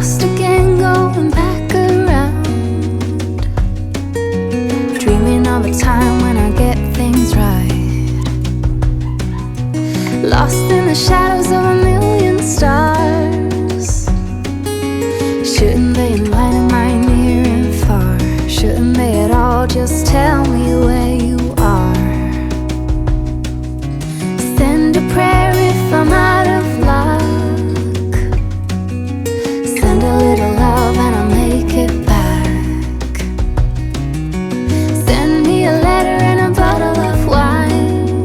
lost again, going back around, dreaming of a time when I get things right, lost in the shadows of a million stars. Shouldn't they enlighten my near and far? Shouldn't they at all just tell me where you are? Send a prayer if I'm out of luck, send a little love and I'll make it back. Send me a letter and a bottle of wine,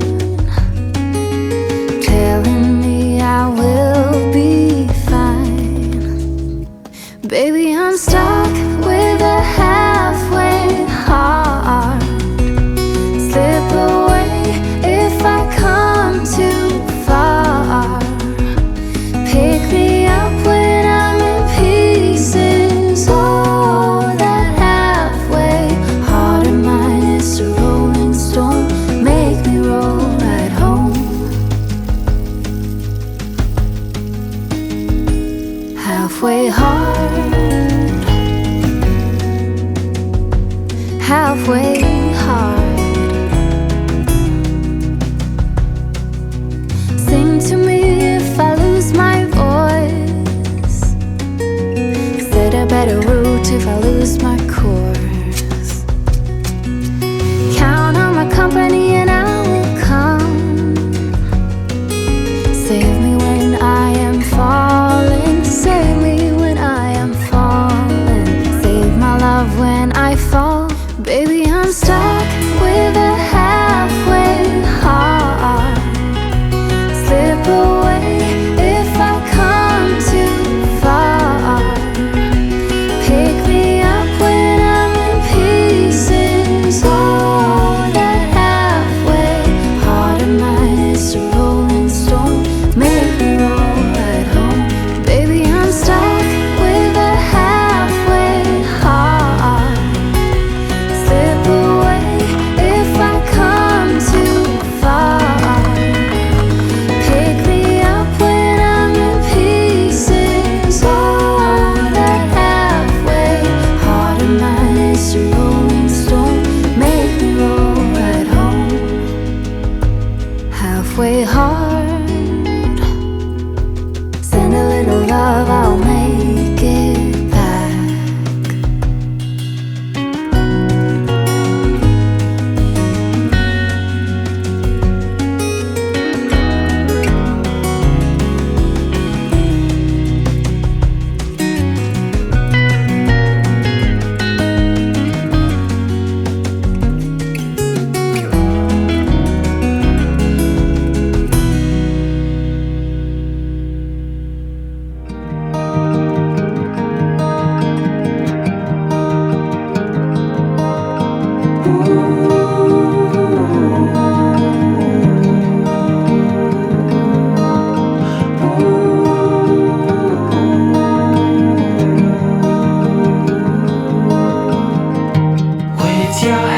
telling me I will be fine. Baby, I'm stuck with a halfway heart. Slip away if I come too far. Pick me up when I'm in pieces. Oh, that halfway heart of mine is a rolling stone. Make me roll right home. Halfway hard, halfway hard. Sing to me if I lose my voice. Set a better route if I lose my course. Count on my company and I will come. Save me when I am falling. Save me when I am falling. Save my love when I fall. Baby, I'm stuck with a halfway heart. Slip away if I come too far. Pick me up when I'm in pieces. Oh, that halfway heart of mine is a rolling stone. Make me roll right home. Baby, I'm stuck with a halfway heart. Slip away if I come too far. Pick me up when I'm in pieces. Oh, that halfway heart of mine is a rolling stone. Make me roll right home. Halfway hard, send a little love, I'll make it back. With your